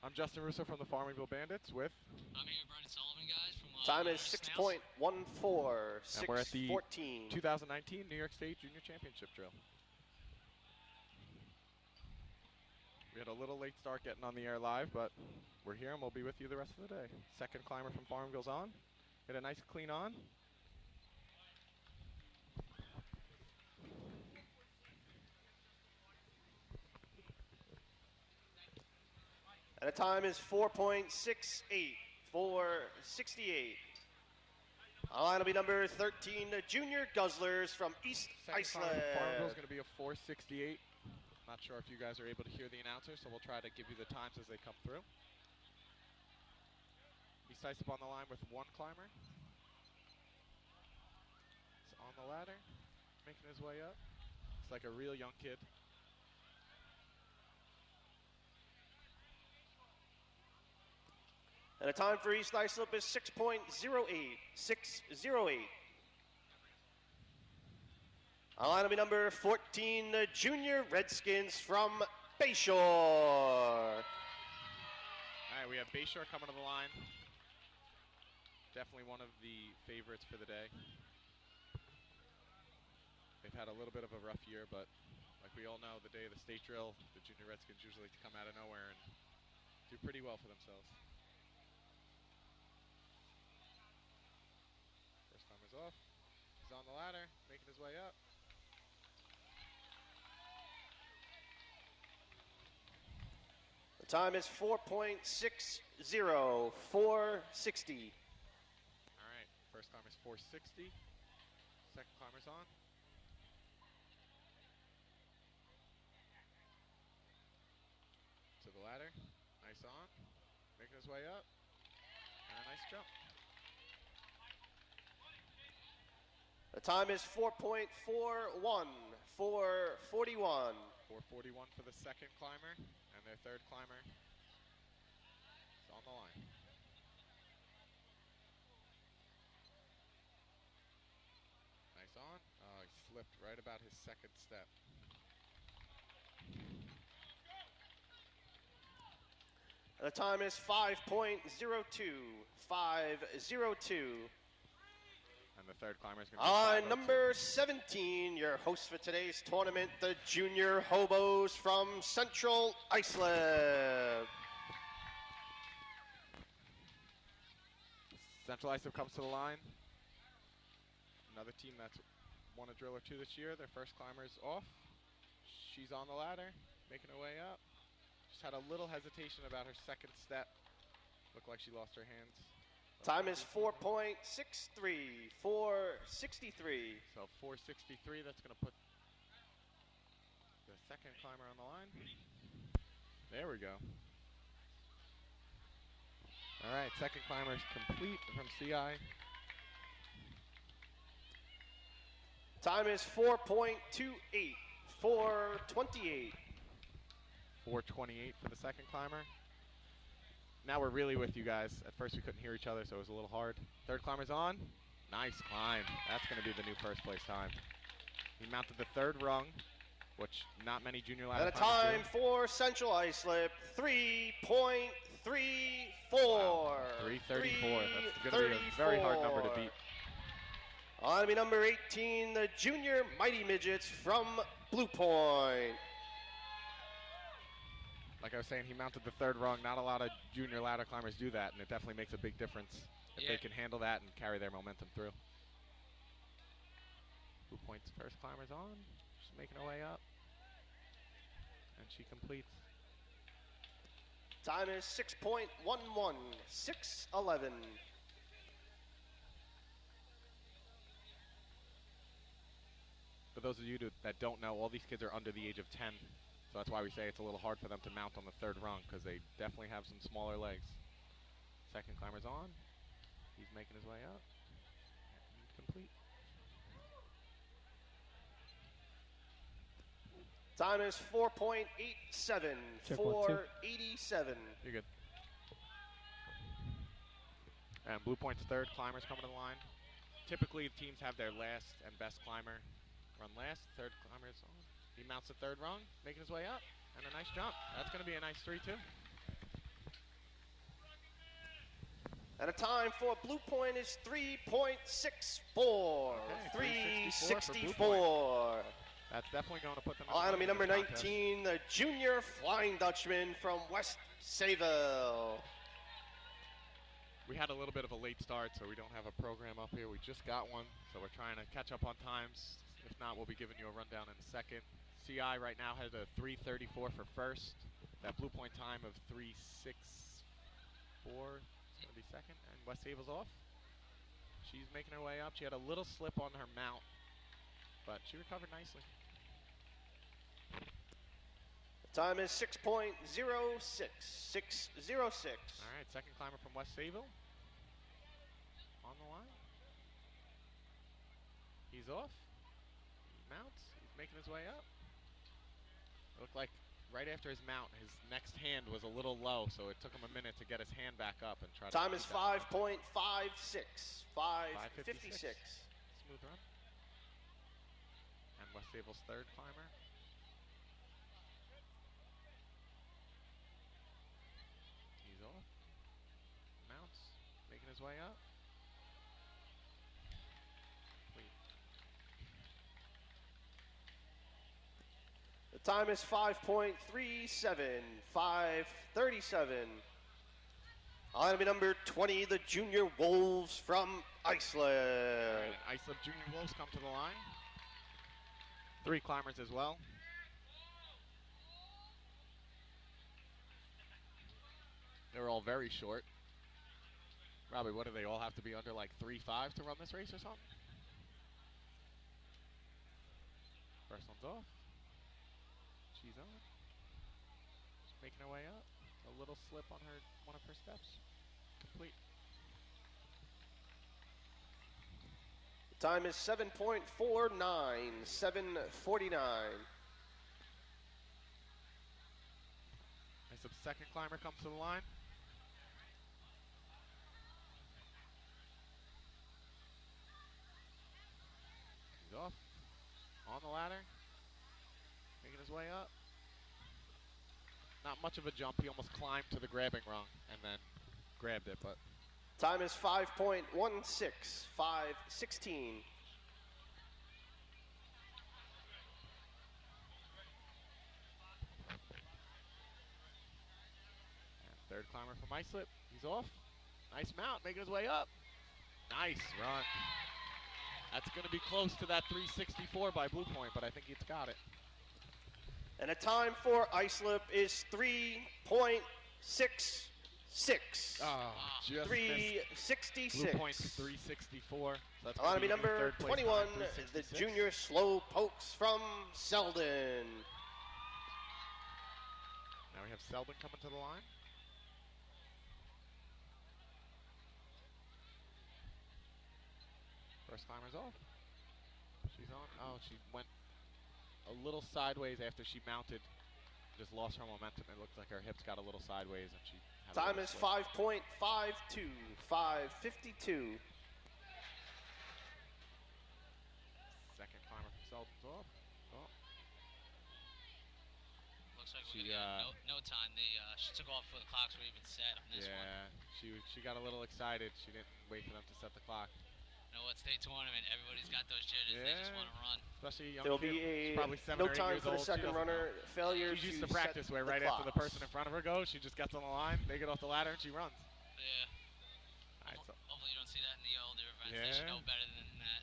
I'm Justin Russo from the Farmingville Bandits with... I'm here, Bryden Sullivan, guys, from Time is 6.14, and we're at the 6:14. 2019 New York State Junior Championship drill. We had a little late start getting on the air live, but we're here and we'll be with you the rest of the day. Second climber from Farmville's on. Hit a nice clean on. And the time is 4.68, 4:68. On line will be number 13, the Junior Guzzlers from East Iceland. Farmville's going to be a 4:68. Not sure if you guys are able to hear the announcer, so we'll try to give you the times as they come through. East Iceland on the line with one climber. He's on the ladder, making his way up. It's like a real young kid. And the time for East Islip is 6.08, 6:08. On line will be number 14, the Junior Redskins from Bayshore. All right, we have Bayshore coming to the line. Definitely one of the favorites for the day. They've had a little bit of a rough year, but like we all know, the day of the state drill, the Junior Redskins usually come out of nowhere and do pretty well for themselves. First timer's off. He's on the ladder, making his way up. The time is 4.60, 4:60. All right, first climber's 4:60. Second climber's on. To the ladder, nice on, making his way up, and a nice jump. The time is 4.41, 4:41. 4:41 for the second climber, and their third climber is on the line. Nice on. Oh, he slipped right about his second step. The time is 5.02, 5:02. And the third climber is going to be On 5:02. number 17, your host for today's tournament, the Junior Hobos from Central Iceland. Central Iceland comes to the line. Another team that's won a drill or two this year. Their first climber's off. She's on the ladder, making her way up. Just had a little hesitation about her second step. Looked like she lost her hands. Time is 4.63, 4:63. So 4:63, that's going to put the second climber on the line. There we go. All right, second climber is complete from CI. Time is 4.28, 4:28. 4:28 for the second climber. Now we're really with you guys. At first we couldn't hear each other, so it was a little hard. Third climber's on. Nice climb. That's going to be the new first place time. He mounted the third rung, which not many junior ladder And a time climbers for Central Islip, 3.34. do. 3:34. That's going to be a very hard number to beat. On to be number 18, the Junior Mighty Midgets from Blue Point. Like I was saying, he mounted the third rung. Not a lot of junior ladder climbers do that, and it definitely makes a big difference if they can handle that and carry their momentum through. Blue Point's first climber's on. She's making her way up. And she completes. Time is 6.11, 6:11. For those of you that don't know, all these kids are under the age of 10. So that's why we say it's a little hard for them to mount on the third rung, because they definitely have some smaller legs. Second climber's on. He's making his way up. And complete. Time is 4.87, 4:87. You're good. And Blue Point's third climber's coming to the line. Typically, teams have their last and best climber run last. Third climber's on. He mounts the third rung, making his way up, and a nice jump. That's going to be a nice 3-2. And a time for Blue Point is 3.64. Okay, 364. That's definitely going to put them in On the enemy number money in this 19, the junior Flying Dutchman from West Sayville. We had a little bit of a late start, so we don't have a program up here. We just got one, so we're trying to catch up on times. If not, we'll be giving you a rundown in a second. CI right now has a 3:34 for first. That Blue Point time of 3:64 is going to be second, and West Sayville's off. She's making her way up. She had a little slip on her mount, but she recovered nicely. The time is 6.06. 6:06. All right, second climber from West Sayville on the line. He's off. He mounts. He's making his way up. It looked like right after his mount, his next hand was a little low, so it took him a minute to get his hand back up and try to. Time is 5.56. 5:56. Smooth run. And West Sayville's third climber. He's off. Mounts. Making his way up. Complete. The time is 5.37. 5:37. On enemy number 20, the Junior Wolves from Iceland. Iceland Junior Wolves come to the line. 3 climbers as well. They're all very short. Robbie, what do they all have to be under like 3.5 to run this race or something? First one's off. She's on. Just making her way up. A little slip on her one of her steps. Complete. The time is 7.49. 7:49. As the second climber comes to the line. He's off. On the ladder. Making his way up. Not much of a jump. He almost climbed to the grabbing rung and then grabbed it, but Time is 5.16. 5:16. and third climber from Islip. He's off. Nice mount, making his way up. Nice run. That's going to be close to that 364 by Blue Point, but I think he's got it. And a time for Islip is 3.66. Oh, just missed. 3:66. Blue Point's 364. So that's On gonna enemy be number third place 21, time, the 366. Junior Slow Pokes from Selden. Now we have Selden coming to the line. First climber's off. She's on. Oh, she went a little sideways after she mounted. Just lost her momentum. It looked like her hips got a little sideways and she had a Time little is slip. 5.52. 5:52. Second climber from Selden's off. Oh, Looks like She, we're gonna get no time. She took off before the clocks were even set on this one. yeah. She got a little excited. She didn't wait for them to set the clock. You know what, state tournament, everybody's got those jitters. They just Yeah. want to run. Especially a young There'll kid. be She's a probably 7 no or 8 time years for the old. She second doesn't runner. know. Failure She's used to to practice set where the right after the clocks. person in front of her goes, she just gets on the line, they get off the ladder, and she runs. Yeah. All right, so Hopefully you don't see that in the older events. They should Yeah. know better than that.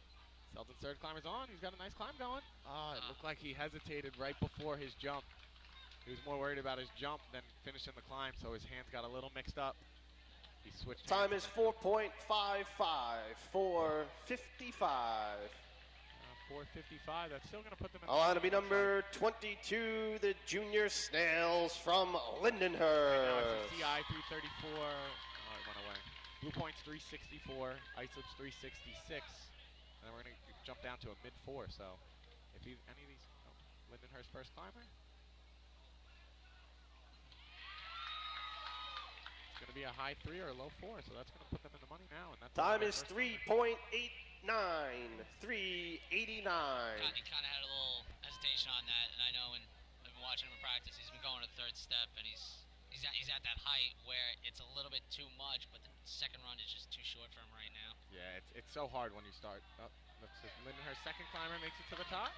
Selden's third climber's on. He's got a nice climb going. Oh, it looked like he hesitated right before his jump. He was more worried about his jump than finishing the climb, so his hands got a little mixed up. He switched Time hands is and 4.55. 4:55. 4:55. That's still going to put them in. On to be number 22, the Junior Snails from Lindenhurst. Now it's a CI 334. Oh, it went away. Blue Point's 364. Islip's 366. And then we're going to jump down to a mid-4. So if any of these, Lindenhurst first climber. It's going to be a high 3 or a low 4. So that's going to put them in the money now. And that's Time their is first 3.89. 3:89. He kind of had a little hesitation on that, and I know when I've been watching him in practice, he's been going to third step, and he's he's at that height where it's a little bit too much, but the second run is just too short for him right now. Yeah, it's so hard when you start. Oh, let's see. Lindenhurst, second climber, makes it to the top.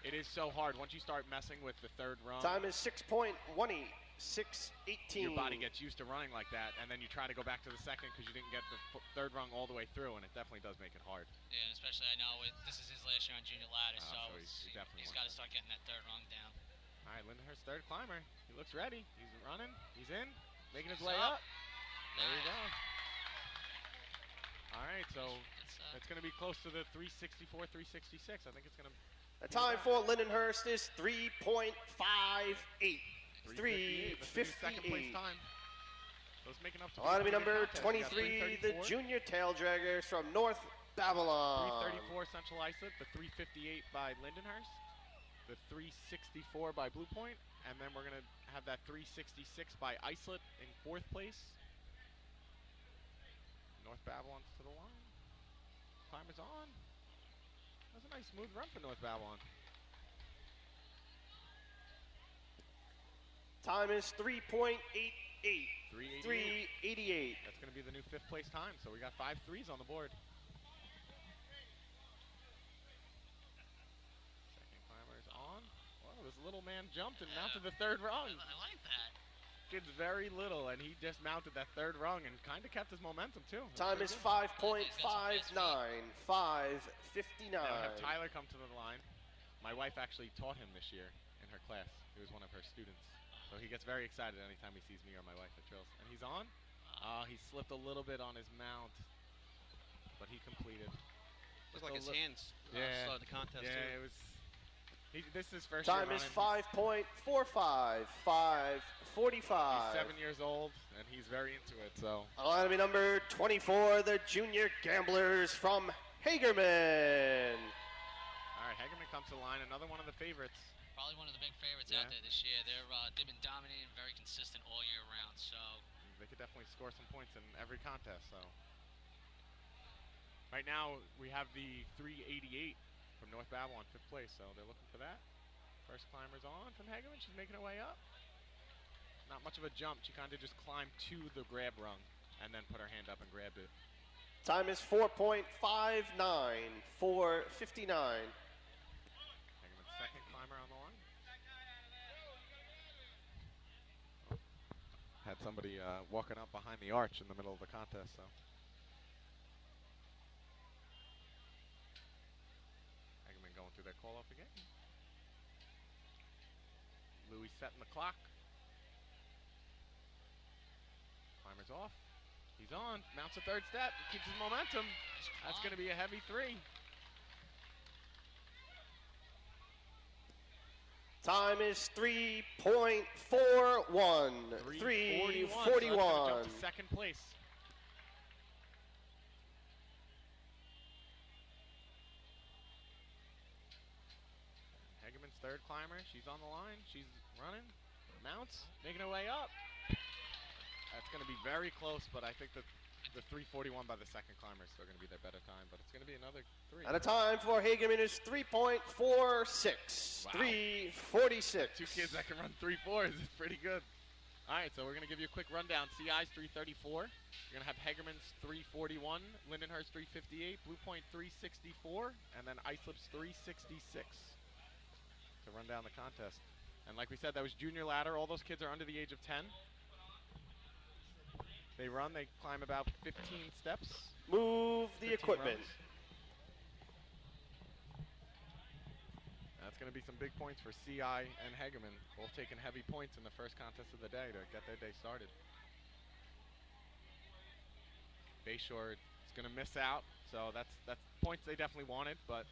It is so hard once you start messing with the third rung. Time is 6.18, 6:18. Your body gets used to running like that, and then you try to go back to the second because you didn't get the third rung all the way through, and it definitely does make it hard. Yeah, and especially I know this is his last year on junior ladder, So he definitely he's wants got to start getting that third rung down. All right, Lindenhurst, third climber. He looks ready. He's running. He's in, making his He's way up. up. There you go. All right, so it's going to be close to the 364, 366. I think it's going to. The time for Lindenhurst is 3.58. 358. Second place 3:58. time. So it's making up to. Line to be number contest. We got 23, the 334. junior tail draggers from North Babylon. 334 Central Islip, the 358 by Lindenhurst, the 364 by Blue Point, and then we're going to have that 366 by Islip in fourth place. North Babylon's to the line. Climbers on. That's a nice smooth run for North Babylon. Time is 3.88. 388. 3:88. That's going to be the new fifth place time, so we got 5 threes on the board. Second climber's on. Well, this little man jumped and mounted the third rung. I like that. Kid's very little, and he just mounted that third rung and kind of kept his momentum, too. Time is 5.59. 5:59. Now we have Tyler come to the line. My wife actually taught him this year in her class. He was one of her students. So he gets very excited anytime he sees me or my wife at drills. And he's on. He slipped a little bit on his mount, but he completed. Looks like his hands slowed the contest Yeah, too. it was. This is his first Time year is running. 5.45. 5:45. He's 7 years old, and he's very into it. So Line to be number 24, the junior gamblers from Hagerman. all right, Hagerman comes to the line. Another one of the favorites. Probably one of the big favorites Yeah. out there this year. They've been dominating, very consistent all year round. So They could definitely score some points in every contest. So right now we have the 388 from North Babylon, fifth place. So they're looking for that. First climber's on from Hagerman. She's making her way up. Not much of a jump. She kind of just climbed to the grab rung and then put her hand up and grabbed it. Time is 4.59. 4:59. Hagerman's second climber on the line. Had somebody walking up behind the arch in the middle of the contest, so. Hagerman going through their call-off again. Louis setting the clock. Climber's off. He's on. Mounts a third step. Keeps his momentum. That's going to be a heavy 3. Time is 3.41. 3:41. So that's 3:41. gonna jump to second place. Hagerman's third climber. She's on the line. She's running. Mounts. Making her way up. That's going to be very close, but I think that the 3:41 by the second climber is still going to be their better time, but it's going to be another 3. And the time for Hagerman is 3.46. Wow. 3:46. 2 kids that can run 3.4s is pretty good. All right, so we're going to give you a quick rundown. CI's 334. You're going to have Hagerman's 341, Lindenhurst 358, Blue Point 364, and then Islip's 366 to run down the contest. And like we said, that was junior ladder. All those kids are under the age of 10. They run, they climb about 15 steps. Move the 15 equipment. rungs. That's going to be some big points for CI and Hagerman, both taking heavy points in the first contest of the day to get their day started. Bayshore is going to miss out, so that's points they definitely wanted, but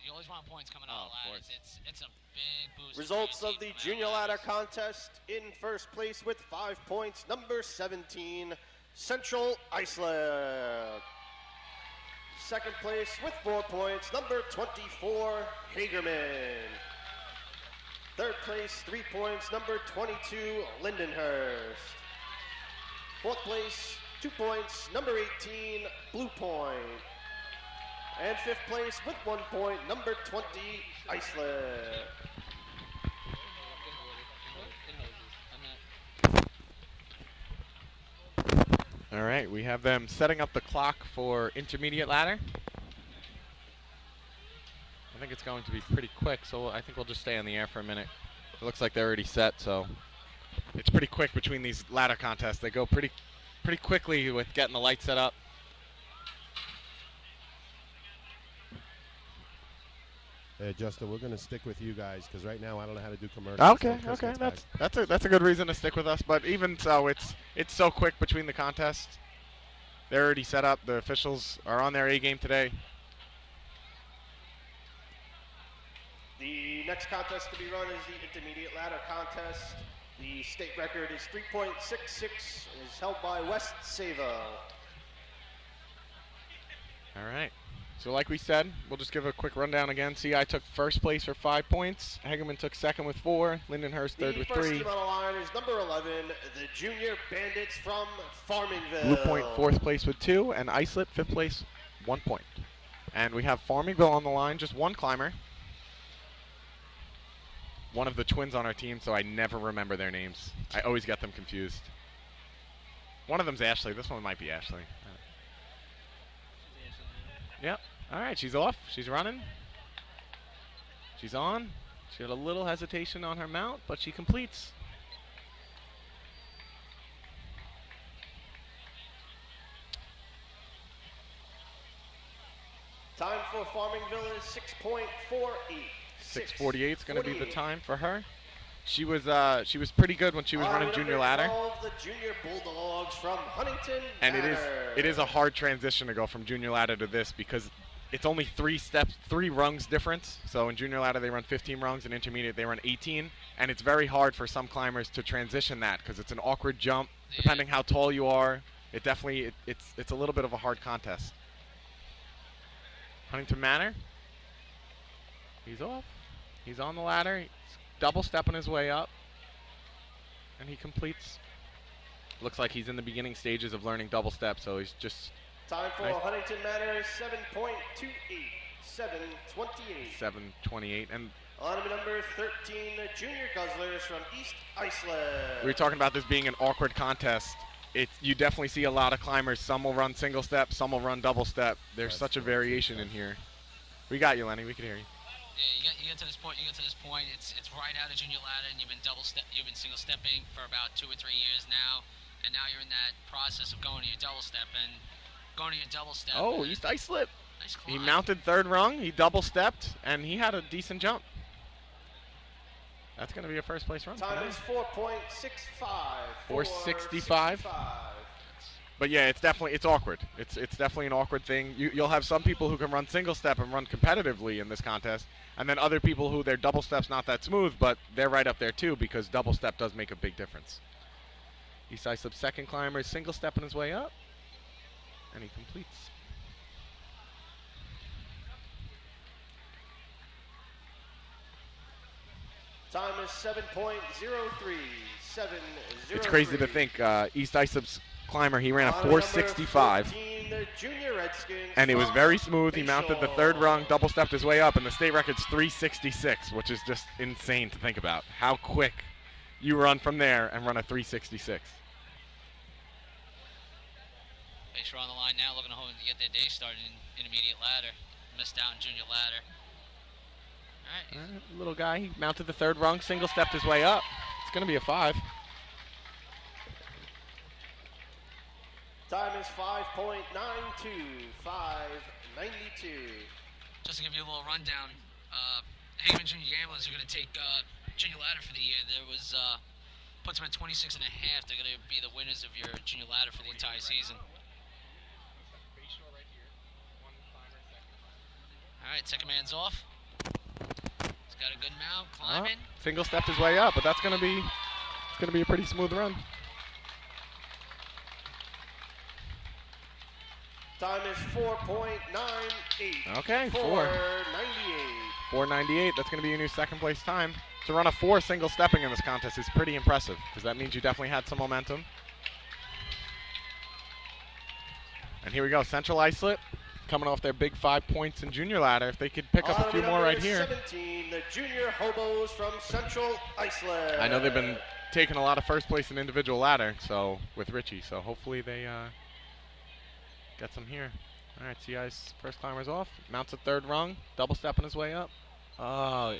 you always want points coming Oh, out of of ladders. course. It's a big boost. Results for of your the team junior coming out ladder of ladders. contest. In first place with 5 points, number 17, Central Islip. Second place with 4 points, number 24, Hagerman. Third place, 3 points, number 22, Lindenhurst. Fourth place, 2 points, number 18, Blue Point. And fifth place with 1 point, number 20, Islip. All right, we have them setting up the clock for intermediate ladder. I think it's going to be pretty quick, so I think we'll just stay on the air for a minute. It looks like they're already set, so it's pretty quick between these ladder contests. They go pretty quickly with getting the lights set up. Hey, Justin, we're going to stick with you guys because right now I don't know how to do commercials. Okay. That's a good reason to stick with us. But even so, it's so quick between the contests. They're already set up. The officials are on their A game today. The next contest to be run is the intermediate ladder contest. The state record is 3.66 and is held by West Sava. All right. So like we said, we'll just give a quick rundown again. CI took first place for 5 points. Hagerman took second with 4. Lindenhurst third with 3. The first team on the line is number 11, the Junior Bandits from Farmingville. Blue Point fourth place with 2, and Islip fifth place, 1 point. And we have Farmingville on the line, just one climber. One of the twins on our team, so I never remember their names. I always get them confused. One of them's Ashley. This one might be Ashley. Yep. All right, she's off. She's running. She's on. She had a little hesitation on her mount, but she completes. Time for Farmingville is 6.48. 6:48 is going to be the time for her. She was pretty good when she was running junior ladder. The Junior Bulldogs from Huntington. And it is a hard transition to go from junior ladder to this because it's only 3 rungs difference. So in junior ladder they run 15 rungs, in intermediate they run 18, and it's very hard for some climbers to transition that because it's an awkward jump. Depending how tall you are, it's a little bit of a hard contest. Huntington Manor. He's off. He's on the ladder. He's double stepping his way up. And he completes. Looks like he's in the beginning stages of learning double step, so he's just... Time for Huntington Manor is 7.28. 7.28. 7:28. And on to number 13, the Junior Guzzlers from East Iceland. we were talking about this being an awkward contest. You definitely see a lot of climbers. Some will run single step, some will run double step. There's such a variation in here. We got you, Lenny. We can hear you. Yeah, you get to this point. It's right out of junior ladder, and you've been single stepping for about 2 or 3 years now, and now you're in that process of going to your double step Oh, East Islip. Nice He climb. mounted third rung. He double stepped, and he had a decent jump. That's going to be a first place run. Time is 4.65. 4:65. But yeah, it's awkward. It's definitely an awkward thing. You'll have some people who can run single step and run competitively in this contest, and then other people who their double step's not that smooth, but they're right up there too because double step does make a big difference. East Islip's second climber is single stepping his way up, and he completes. Time is 7.03. 7.03. It's crazy to think East Islip's climber, he ran a 4:65, 14, the Junior Redskins and it was from very smooth. He mounted the third Bayshore. rung, double stepped his way up, and the state record's 3:66, which is just insane to think about. How quick you run from there and run a 3:66. Bayshore on the line now, looking to home to get their day started in intermediate ladder. Missed out in junior ladder. All right. Little guy, he mounted the third rung, single stepped his way up. It's going to be a 5. Time is 5.92. 5.92. Just to give you a little rundown, Haven Junior Gamblers are going to take junior ladder for the year. There was puts them at 26 and a half. They're going to be the winners of your junior ladder for the entire season. All right, second man's off. He's got a good mount, climbing. Single stepped his way up, but it's going to be a pretty smooth run. Time is 4.98. Okay, 4.98. 4:98. That's going to be your new second place time. To run a 4 single stepping in this contest is pretty impressive because that means you definitely had some momentum. And here we go, Central Islip coming off their big 5 points in junior ladder. If they could pick up a few more right here. 17, the Junior Hobos from Central Iceland. I know they've been taking a lot of first place in individual ladder, so with Richie. So hopefully they Gets him here. All right, CI's first climber's off. Mounts a third rung. Double stepping his way up. Oh,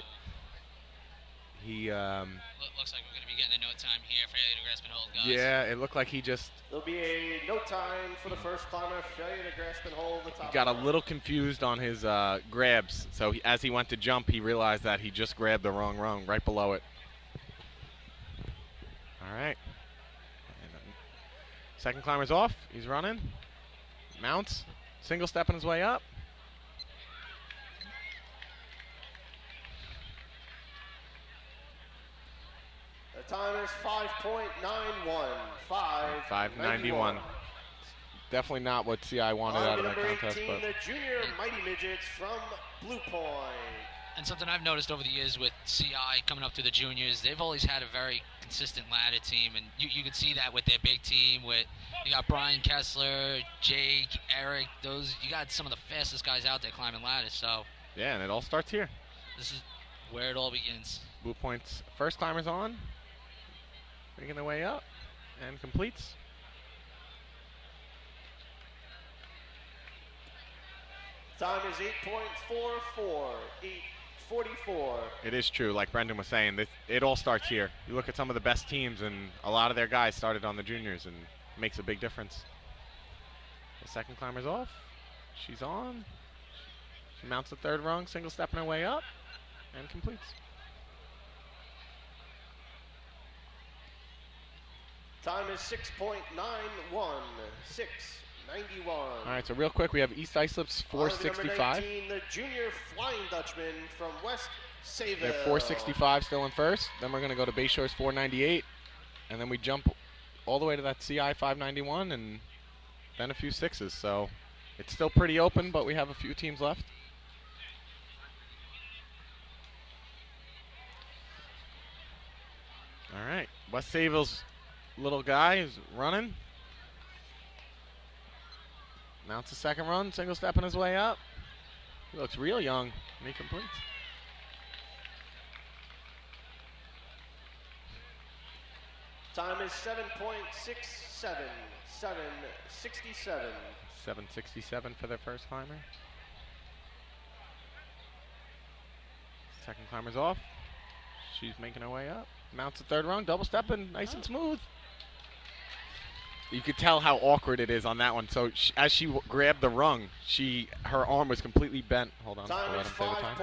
he. Looks like we're going to be getting a no time here. Failure to grasp and hold, guys. Yeah, it looked like he just. There'll be a no time for the first climber. Failure to grasp and hold the top. He got a little confused on his grabs. So as he went to jump, he realized that he just grabbed the wrong rung right below it. All right. Second climber's off. He's running. Mounts. Single stepping his way up. The time is 5.91. 5:91. Definitely not what CI wanted out of that number contest. 18, But the junior Mighty Midgets from Blue Point. And something I've noticed over the years with CI coming up through the juniors, they've always had a very consistent ladder team, and you can see that with their big team. With you got Brian Kessler, Jake, Eric. You got some of the fastest guys out there climbing ladders. So yeah, and it all starts here. this is where it all begins. Blue Point's first climber's on. Making their way up and completes. Time is 8.44. 8:44. It is true, like Brendan was saying, it all starts here. You look at some of the best teams, and a lot of their guys started on the juniors, and it makes a big difference. The second climber's off. She's on. She mounts the third rung, single stepping her way up, and completes. Time is 6.91. 6:91. All right, so real quick, we have East Islips 465. 19, the junior Flying Dutchman from West Sayville. They're 465 still in first. Then we're going to go to Bayshore's 498. And then we jump all the way to that CI 591 and then a few sixes. So it's still pretty open, but we have a few teams left. All right, West Sayville's little guy is running. Mounts a second run, single stepping his way up. He looks real young, and he completes. Time is 7.67. 7:67. 767 for their first climber. Second climber's off. She's making her way up. Mounts the third rung, double stepping, nice and smooth. You could tell how awkward it is on that one. So as she grabbed the rung, her arm was completely bent. Hold on, Time I'll is let him say the time.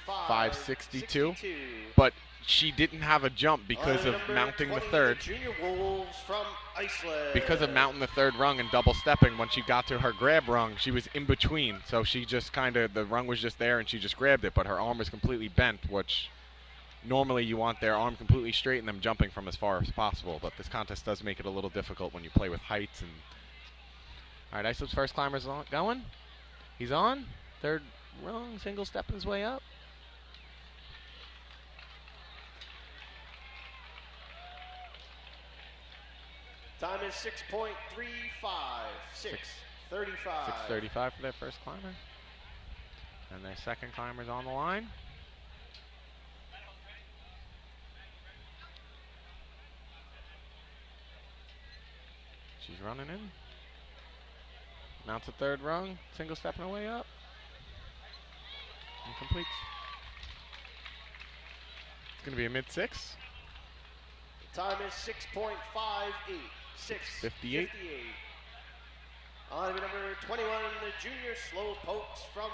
5.62. 5:62. 5:62. But she didn't have a jump because of Number mounting the 20, third. Junior Wolves from Iceland. Because of mounting the third rung and double stepping, when she got to her grab rung, she was in between. So she just the rung was just there and she just grabbed it, but her arm was completely bent, which normally you want their arm completely straight and them jumping from as far as possible. But this contest does make it a little difficult when you play with heights. And all right, Islip's first climber's going. He's on. Third rung, single stepping his way up. Time is 6.35. 6:35. 6:35 for their first climber. And their second climber's on the line. She's running in. Mounts a third rung, single stepping her way up. And completes. It's going to be a mid-6. Time is 6.58. 6:58. On to number 21, the junior slow pokes from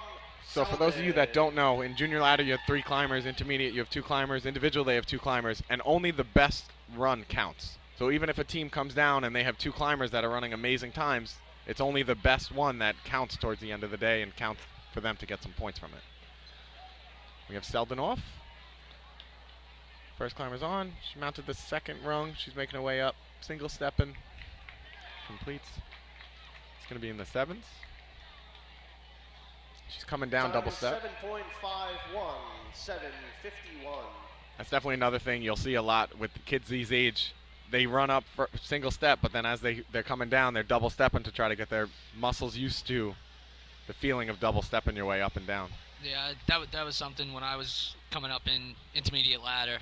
So for those of you that don't know, in junior ladder you have 3 climbers, intermediate you have 2 climbers, individual they have 2 climbers, and only the best run counts. So even if a team comes down and they have 2 climbers that are running amazing times, it's only the best one that counts towards the end of the day and counts for them to get some points from it. We have Selden off. First climber's on. She mounted the second rung. She's making her way up. Single stepping. Completes. It's going to be in the 7s. She's coming down double step. 7.51. 7:51. That's definitely another thing you'll see a lot with the kids these age. They run up for single step, but then as they're coming down, they're double stepping to try to get their muscles used to the feeling of double stepping your way up and down. Yeah, that was something when I was coming up in intermediate ladder.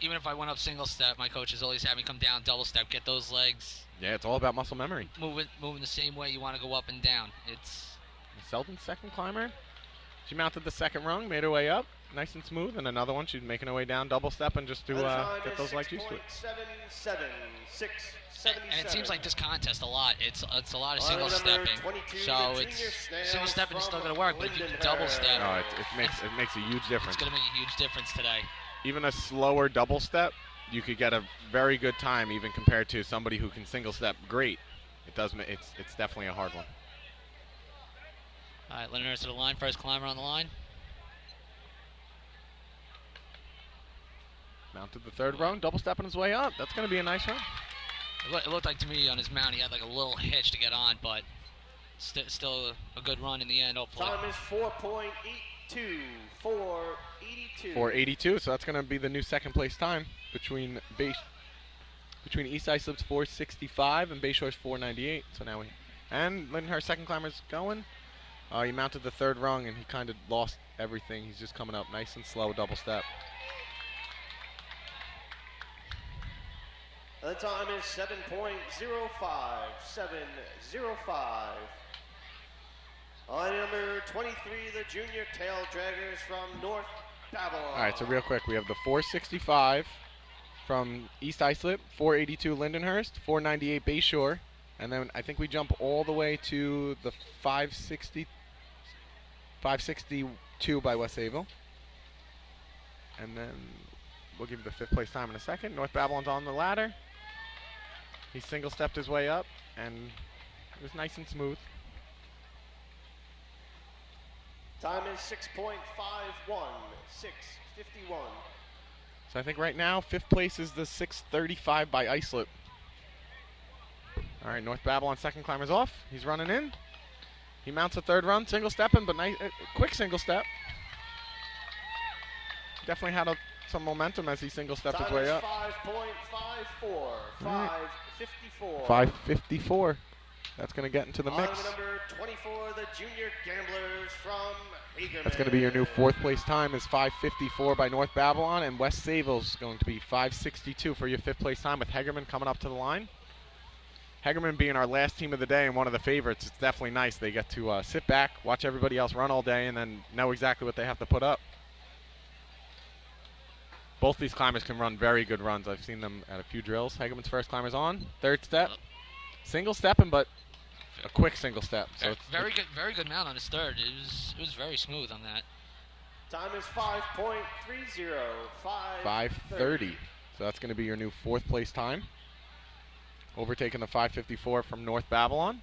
even if I went up single step, my coaches always had me come down double step, get those legs. Yeah, it's all about muscle memory. Moving the same way you want to go up and down. It's Selden's second climber. She mounted the second rung, made her way up, nice and smooth, and another one. She's making her way down double step and just to get those legs used to it. 6.77. And it seems like this contest a lot. It's a lot of single stepping. So single stepping is still going to work, but if you can double step, No, it makes a huge difference. it's going to make a huge difference today. Even a slower double step, you could get a very good time, even compared to somebody who can single step great. It's definitely a hard one. All right, Lindenhurst to the line. First climber on the line. Mounted the third rung, double stepping his way up. That's going to be a nice run. It looked like to me on his mount he had like a little hitch to get on, but still a good run in the end, hopefully. Time is 4.82. 4.82. 4.82, so that's going to be the new second place time between East Islip's 4.65 and Bayshore's 4.98. So now and Lindenhurst second climber's going. He mounted the third rung and he kind of lost everything. He's just coming up nice and slow, double step. The time is 7.05. 7.05. On number 23, the junior tail draggers from North Babylon. All right, so real quick, we have the 4.65 from East Islip, 4.82 Lindenhurst, 4.98 Bayshore, and then I think we jump all the way to the 5.62 by West Sayville. And then we'll give you the fifth place time in a second. North Babylon's on the ladder. He single stepped his way up, and it was nice and smooth. Time is 6.51. 6:51. So I think right now, fifth place is the 6.35 by Islip. All right, North Babylon second climber's off. He's running in. He mounts a third run, single stepping, but nice, quick single step. Definitely had some momentum as he single stepped his way up. 5.54. 5.54. 5.54. That's going to get into the mix. On number 24, the junior gamblers from Hagerman. That's going to be your new fourth place time is 5.54 by North Babylon, and West Sayville's going to be 5.62 for your fifth place time with Hagerman coming up to the line. Hagerman being our last team of the day and one of the favorites, it's definitely nice. They get to sit back, watch everybody else run all day, and then know exactly what they have to put up. Both these climbers can run very good runs. I've seen them at a few drills. Hagerman's first climber's on. Third step. Single stepping, but a quick single step. So very good mount on his third. It was very smooth on that. Time is 5.30. 5.30. So that's going to be your new fourth place time. Overtaking the 5.54 from North Babylon.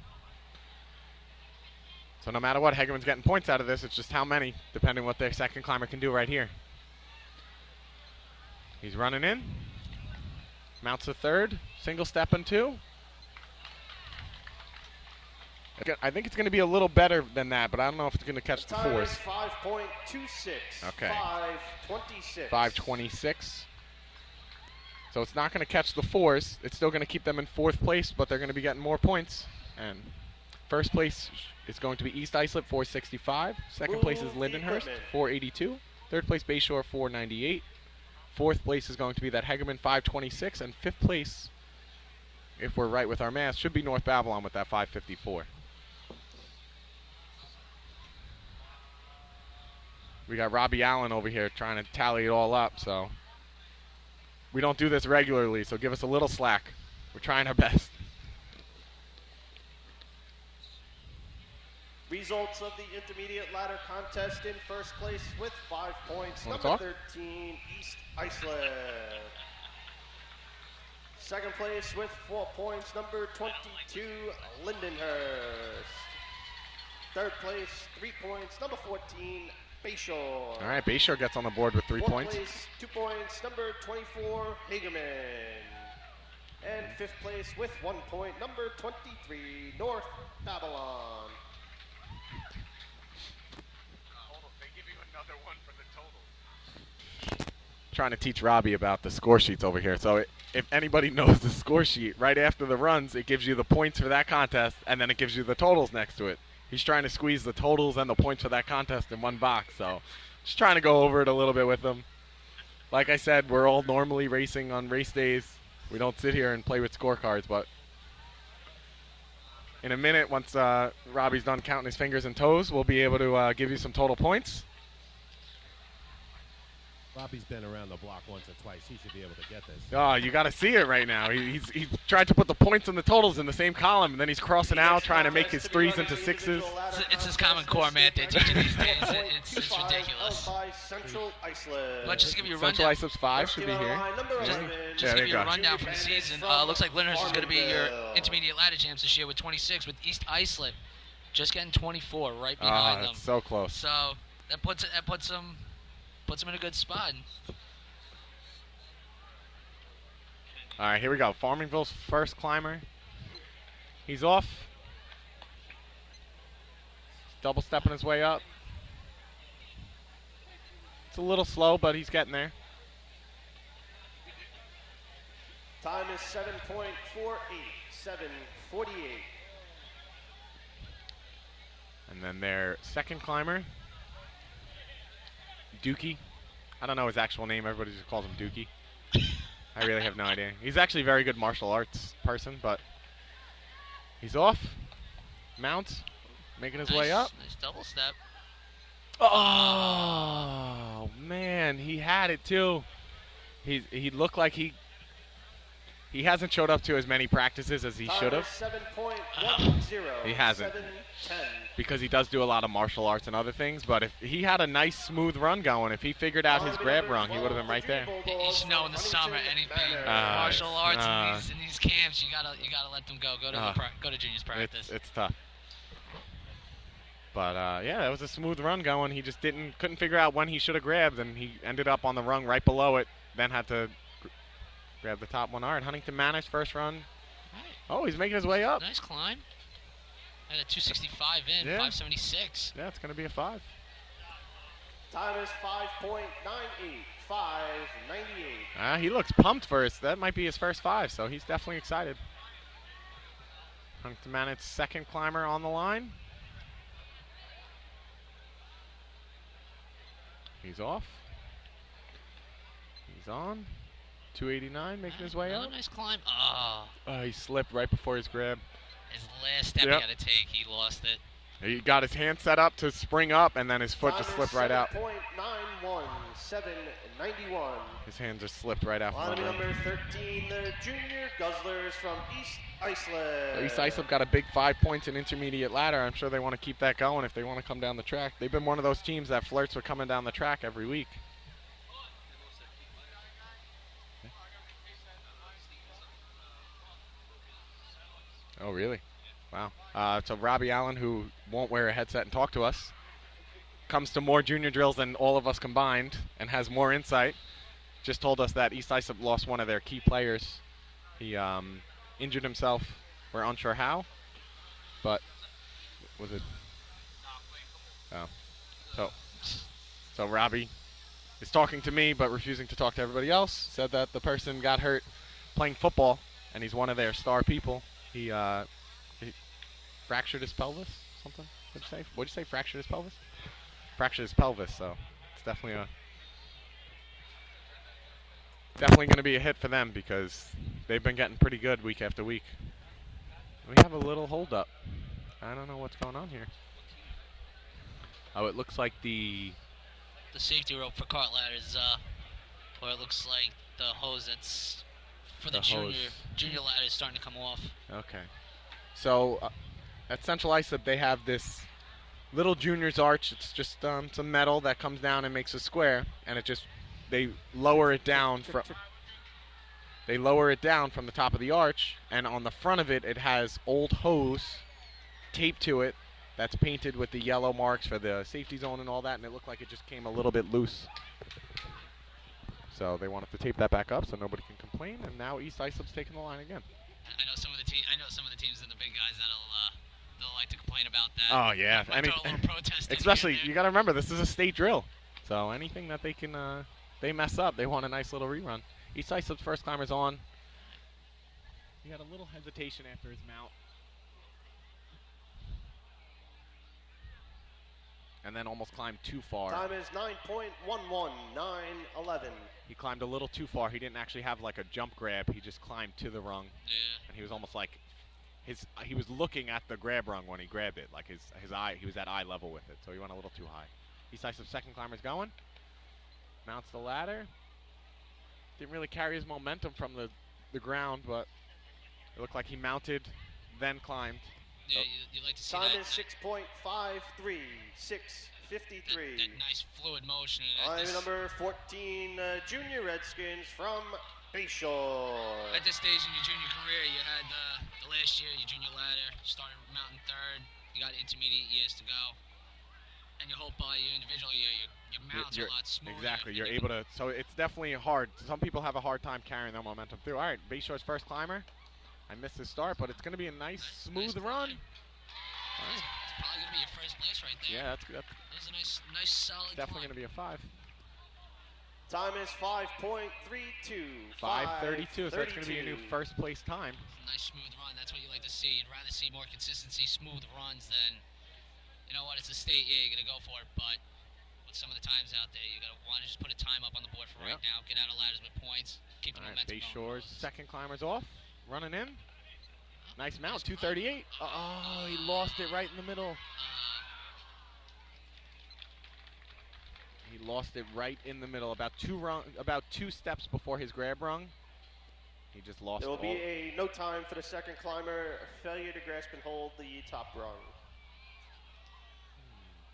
So no matter what, Hagerman's getting points out of this. It's just how many, depending what their second climber can do right here. He's running in. Mounts the third. Single step and two. I think it's going to be a little better than that, but I don't know if it's going to catch the fourth. 5.26. Okay. 5.26. 5.26. So it's not going to catch the fourth. It's still going to keep them in fourth place, but they're going to be getting more points. And first place is going to be East Islip, 4.65. Second place is Lindenhurst, 4.82. Third place, Bayshore, 4.98. Fourth place is going to be that Hagerman, 5.26. And fifth place, if we're right with our math, should be North Babylon with that 5.54. We got Robbie Allen over here trying to tally it all up, so we don't do this regularly, so give us a little slack. We're trying our best. Results of the intermediate ladder contest: in first place with 5 points, Wanna number talk? 13, East Iceland. Second place with 4 points, number 22, Lindenhurst. Third place, 3 points, number 14, Bayshore. All right, Bayshore gets on the board with 3 Fourth points. place, 2 points, number 24, Hagerman. And fifth place with 1 point, number 23, North Babylon. They give you another one for the total. Trying to teach Robbie about the score sheets over here. So if anybody knows the score sheet, right after the runs, it gives you the points for that contest, and then it gives you the totals next to it. He's trying to squeeze the totals and the points for that contest in one box. So just trying to go over it a little bit with them. like I said, we're all normally racing on race days. We don't sit here and play with scorecards, but in a minute, once Robbie's done counting his fingers and toes, we'll be able to give you some total points. Robbie's been around the block once or twice. He should be able to get this. Oh, you got to see it right now. He tried to put the points and the totals in the same column, and then he's crossing out, trying to make his threes into sixes. It's his Common Core, man. They're teaching these days. It's ridiculous. Let's just give you a rundown. Central Islip's 5 should be here. Just give you a rundown from the season. Looks like Lyndhurst is going to be your intermediate ladder champs this year with 26, with East Islip just getting 24 right behind them. So close. So that puts them in a good spot. All right, here we go. Farmingville's first climber. He's off. Double stepping his way up. It's a little slow, but he's getting there. Time is 7.48, 7:48. And then their second climber, Dookie. I don't know his actual name. Everybody just calls him Dookie. I really have no idea. He's actually a very good martial arts person, but he's off. Mounts, making his way up. Nice double step. Oh, man. He had it, too. He looked like he hasn't showed up to as many practices as he should have. He hasn't. Because he does do a lot of martial arts and other things, but if he had a nice smooth run going, if he figured out his grab wrong, he would have been right there. You should know in the summer anything martial arts in these camps, you gotta let them go. Go to juniors practice. It's tough. But yeah, that was a smooth run going. He just couldn't figure out when he should have grabbed, and he ended up on the rung right below it. Then had to grab the top one. All right, Huntington Manor's first run. Oh, he's making his way up. Nice climb. Had a 265 in, 576. Yeah, it's going to be a 5. Time is 5.98, 5:98. He looks pumped first. That might be his first 5, so he's definitely excited. Huntington Manor's second climber on the line. He's off. He's on. 289, making his way Another up. nice climb. He slipped right before his grab. His last step he had to take, he lost it. He got his hand set up to spring up, and then his foot just slipped right out. 7.91, 7:91. His hand just slipped right out. Line number 13, the Junior Guzzlers from East Islip. East Islip got a big 5 points in intermediate ladder. I'm sure they want to keep that going if they want to come down the track. They've been one of those teams that flirts with coming down the track every week. Oh, really? Wow. So Robbie Allen, who won't wear a headset and talk to us, comes to more junior drills than all of us combined and has more insight. Just told us that East Islip lost one of their key players. He injured himself. We're unsure how, but was it? Oh. So Robbie is talking to me but refusing to talk to everybody else. Said that the person got hurt playing football, and he's one of their star people. He fractured his pelvis, something? What'd you say? Fractured his pelvis? Fractured his pelvis, so it's definitely going to be a hit for them because they've been getting pretty good week after week. We have a little holdup. I don't know what's going on here. Oh, it looks like the safety rope for cart ladders, or it looks like the hose that's for the junior ladder is starting to come off. Okay. So at Central Islip, they have this little junior's arch. It's just some metal that comes down and makes a square, and they lower it down from the top of the arch, and on the front of it, it has old hose taped to it that's painted with the yellow marks for the safety zone and all that, and it looked like it just came a little bit loose. So they wanted to tape that back up so nobody can complain, and now East Islip's taking the line again. I know some of the teams and the big guys they'll like to complain about that. Oh yeah, especially you got to remember this is a state drill, so anything that they can they mess up, they want a nice little rerun. East Islip's first climber's on. He had a little hesitation after his mount. and then almost climbed too far. Time is 9.11, 9:11. He climbed a little too far. He didn't actually have like a jump grab. He just climbed to the rung. Yeah. And he was almost like he was looking at the grab rung when he grabbed it, like his eye. He was at eye level with it, so he went a little too high. Decisive second climber's going. Mounts the ladder. Didn't really carry his momentum from the ground, but it looked like he mounted, then climbed. Yeah, you like to see Time that. is 6.53, 6:53. That nice fluid motion. Line number 14, Junior Redskins from Bayshore. At this stage in your junior career, you had the last year, your junior ladder, started mountain third. You got intermediate years to go. And you hope by your individual year, your mounts are a lot smoother. Exactly. You're able to. So it's definitely hard. Some people have a hard time carrying their momentum through. All right, Bayshore's first climber. I missed his start, but it's going to be a nice smooth run. It's probably going to be your first place right there. Yeah, that's good. That was a nice solid Definitely going to be a 5. Time is 5.32. 5:32. So that's going to be a new first place time. It's a nice smooth run. That's what you like to see. You'd rather see more consistency, smooth runs than, you know what, it's a state, yeah, you're going to go for it. But with some of the times out there, you're going to want to just put a time up on the board for right now. Get out of ladders with points. Keep the momentum going. Bayshore's second climber's off. Running in. Nice mount, 238. Oh, he lost it right in the middle. He lost it right in the middle, about two steps before his grab rung. He just lost it. There will be a no time for the second climber. Failure to grasp and hold the top rung.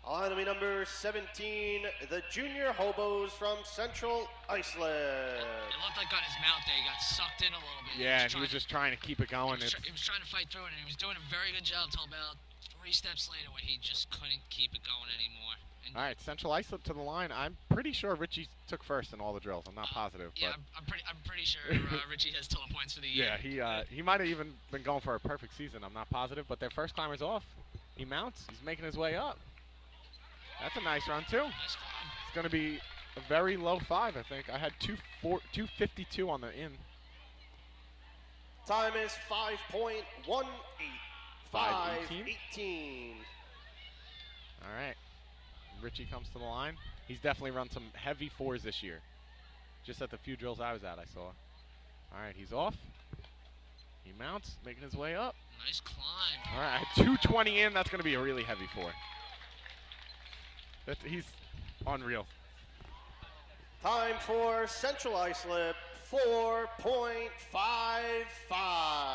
On enemy number 17, the Junior Hobos from Central Iceland. It looked like on his mount there, he got sucked in a little bit. Yeah, and he was just trying to keep it going. He was trying to fight through it, and he was doing a very good job until about 3 steps later where he just couldn't keep it going anymore. And all right, Central Iceland to the line. I'm pretty sure Richie took first in all the drills. I'm not positive. Yeah, but I'm pretty sure Richie has total points for the year. Yeah, he might have even been going for a perfect season. I'm not positive, but their first climber's off. He mounts. He's making his way up. That's a nice run, too. Nice climb. It's going to be a very low 5, I think. I had 252 on the in. Time is 5.18. 5:18. All right. Richie comes to the line. He's definitely run some heavy 4s this year. Just at the few drills I was at, I saw. All right, he's off. He mounts, making his way up. Nice climb. All right, 220 in. That's going to be a really heavy 4. He's unreal. Time for Central Iceland, 4.55.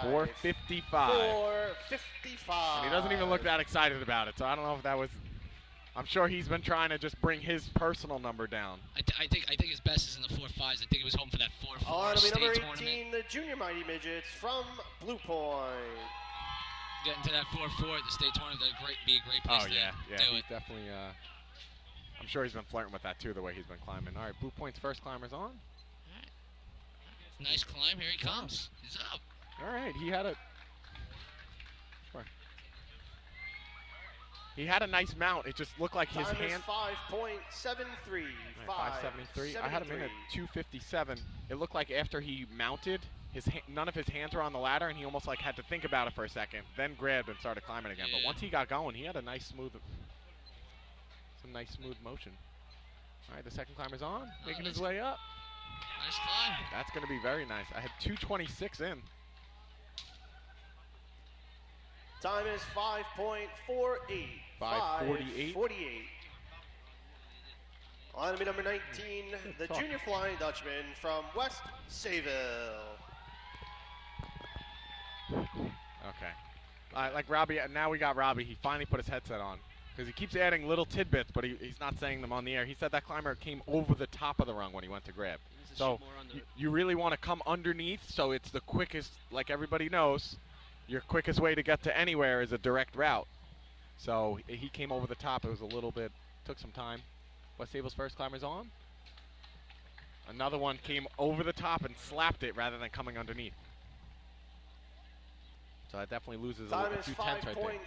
455. 455. And he doesn't even look that excited about it, so I don't know if that was... I'm sure he's been trying to just bring his personal number down. I think his best is in the 4.5s. I think he was hoping for that 4.4 state number 18, tournament. the Junior Mighty Midgets from Blue Point. Getting to that 4.4 at the state tournament, that'd be a great place to do he's it. definitely... I'm sure he's been flirting with that, too, the way he's been climbing. All right, Blue Point's first climber's on. All right. Nice climb. Here he comes. He's up. All right, he had a nice mount. It just looked like his hand... 5.73. 573. I had him in at 257. It looked like after he mounted, none of his hands were on the ladder, and he almost like had to think about it for a second, then grabbed and started climbing again. Yeah. But once he got going, he had a nice smooth motion. All right, the second climber's on, making his way up. Nice climb. That's going to be very nice. I had 226 in. Time is 5.48. 5:48. 5:48. On enemy number 19, the Junior Flying Dutchman from West Sayville. Okay. Like Robbie, now we got Robbie. He finally put his headset on. Because he keeps adding little tidbits, but he's not saying them on the air. He said that climber came over the top of the rung when he went to grab. So you really want to come underneath, so it's the quickest, like everybody knows, your quickest way to get to anywhere is a direct route. So he came over the top. It was a little bit, took some time. West Sable's first climber's on. Another one came over the top and slapped it rather than coming underneath. So that definitely loses a few tenths right there.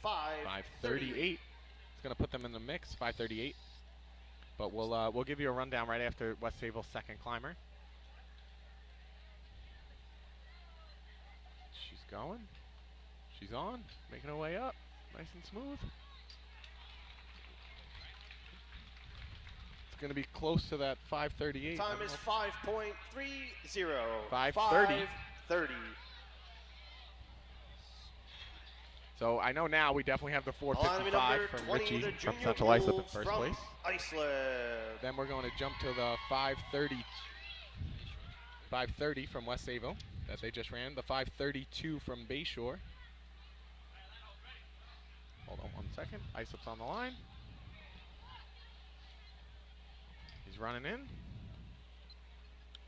5:38. It's going to put them in the mix, 5:38. But we'll give you a rundown right after West Sayville's second climber. She's going. She's on, making her way up, nice and smooth. going to be close to that 5:38. Time is 5.30. 5:30. 5:30. So I know now we definitely have the Line 4:55 number from 20, Richie the from junior Central Islip in Wolves first from place. Iceland. Then we're going to jump to the 5:30 from West Sayville that they just ran. The 5:32 from Bayshore. Hold on 1 second. Islip's on the line. He's running in.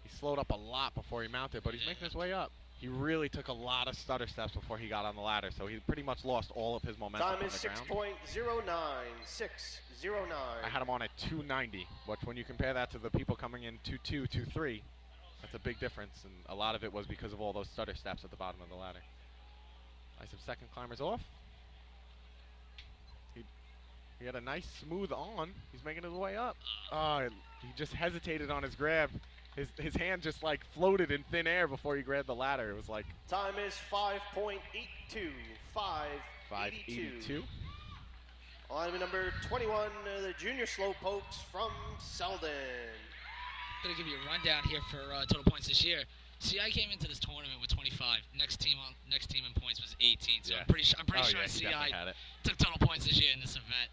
He slowed up a lot before he mounted, but he's making his way up. He really took a lot of stutter steps before he got on the ladder, so he pretty much lost all of his momentum Time from is the ground. 6.09. 6:09. I had him on at 290, but when you compare that to the people coming in 2.2, 2.3, that's a big difference, and a lot of it was because of all those stutter steps at the bottom of the ladder. Nice, second climber's off. He had a nice smooth on. He's making his way up. Oh, he just hesitated on his grab. His hand just like floated in thin air before he grabbed the ladder. It was like Time is 5.82. 5:82. 5:82. Line number 21, the junior slowpokes from Selden. I'm going to give you a rundown here for total points this year. CI came into this tournament with 25. Next team in points was 18. So Yeah. I'm pretty sure Oh, yeah, he CI definitely had it. took total points this year in this event.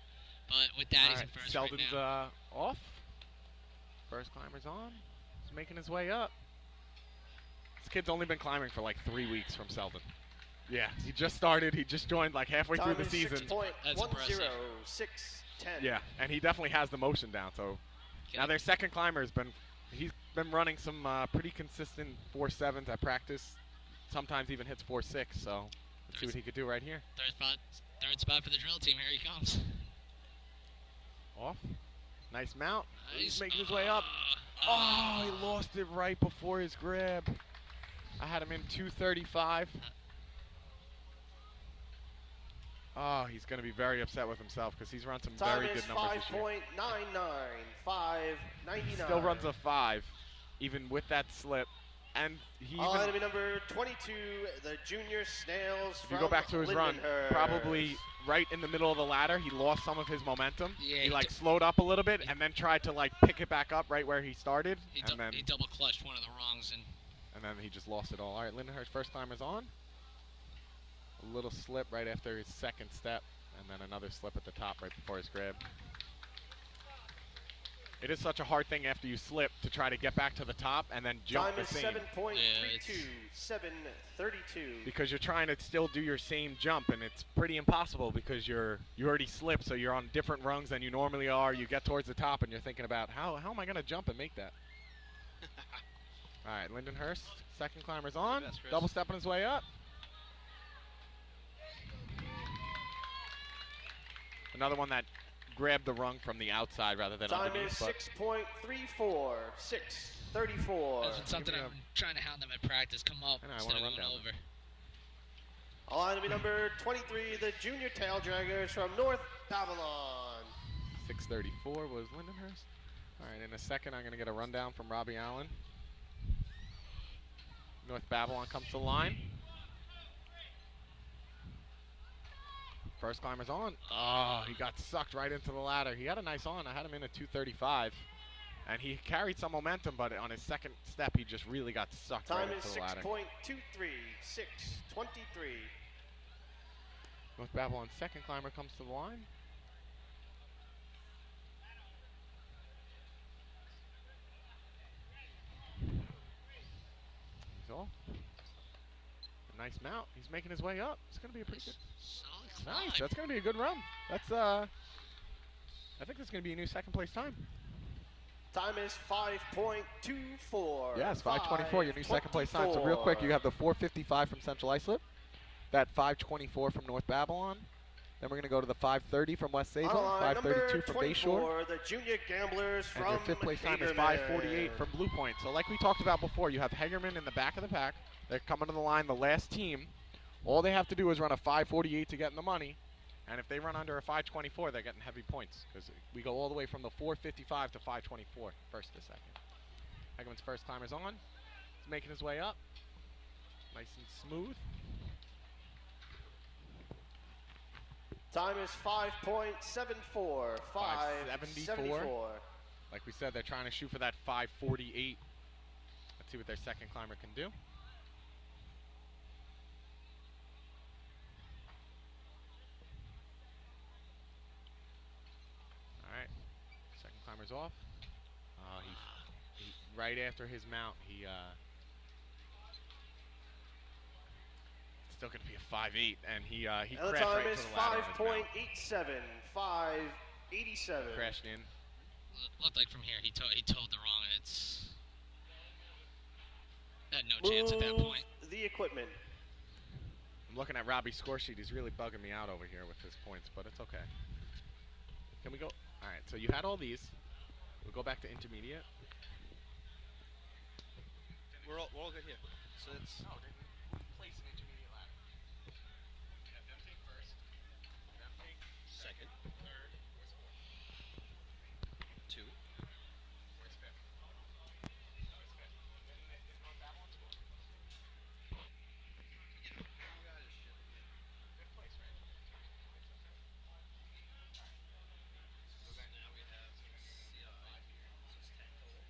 But with that, he's in first Selden's right now. off. First climber's on. He's making his way up. This kid's only been climbing for like 3 weeks from Selden. Yeah, he just started. He just joined like halfway Time through the is season. 6.10. 6:10. Yeah, and he definitely has the motion down. So now their second climber he's been running some pretty consistent 4.7s at practice. Sometimes even hits 4.6. So let's see what he could do right here. Third spot for the drill team. Here he comes. Off. Nice mount. Nice. He's making his way up. Oh, he lost it right before his grab. I had him in 2:35. Oh, he's going to be very upset with himself because he's run some Time very is good numbers this year. 5.99. 5:99. Still runs a 5, even with that slip. And he even, Enemy number 22, the junior snails if from you go back to his run, Lindenhurst. probably right in the middle of the ladder, he lost some of his momentum. Yeah, he like slowed up a little bit and then tried to like pick it back up right where he started. He and then double clutched one of the rungs and he just lost it all. All right, Lindenhurst first timer's on. A little slip right after his second step, and then another slip at the top right before his grab. It is such a hard thing after you slip to try to get back to the top and then jump Time the is same. 7.32. 7:32. Because you're trying to still do your same jump, and it's pretty impossible because you already slipped, so you're on different rungs than you normally are. You get towards the top, and you're thinking about, how am I going to jump and make that? All right, Lindenhurst, second climber's on. Yes, Chris. Double stepping his way up. Another one that grabbed the rung from the outside rather than Time underneath. is but 6.34. 6:34. that's been something I've been trying to hound them at practice. Come up I know, I instead of wanna going run down. over. Enemy number 23, the junior tail draggers from North Babylon. 6:34 was Lindenhurst. All right, in a second, I'm going to get a rundown from Robbie Allen. North Babylon comes to the line. First climber's on. Oh, he got sucked right into the ladder. He had a nice on. I had him in at 2:35. And he carried some momentum, but on his second step, he just really got sucked Time right is into the ladder. 6.23. 6:23. North Babylon's second climber comes to the line. He's off. A nice mount. He's making his way up. It's going to be a pretty good. Solid climb. Nice. That's going to be a good run. That's I think that's going to be a new second place time. Time is 5.24. Yes, 5:24, your new second place time. So real quick, you have the 4:55 from Central Islip, that 5:24 from North Babylon. Then we're going to go to the 5:30 from West Sayville, 5:32 from Bayshore. The junior gamblers And from your fifth place time is Hagerman. 5:48 from Blue Point. So like we talked about before, you have Hagerman in the back of the pack. They're coming to the line, the last team. All they have to do is run a 5:48 to get in the money. And if they run under a 5:24, they're getting heavy points because we go all the way from the 4:55 to 5:24, first to second. Hagerman's first timer's on. He's making his way up. Nice and smooth. Time is 5.74. 5:74. Like we said, they're trying to shoot for that 548. Let's see what their second climber can do. All right, second climber's off. He right after his mount, he still going to be a 5.8, and he And the crashed time right is into the ladder on his mount. 5.87. 5.87. Crashed in. Looked like from here he told the wrong. It's had no chance at that point. The equipment. I'm looking at Robbie's score sheet. He's really bugging me out over here with his points, but it's okay. Can we go? All right, so you had all these. We'll go back to intermediate. We're all good here. So it's Place an intermediate ladder. Have them take first. Them take second, third. Where's fourth? 2. Where's fifth? No, it's fifth. Is North Babylon score? Fifth place, right? So then Now we have CI. So it's 10 total.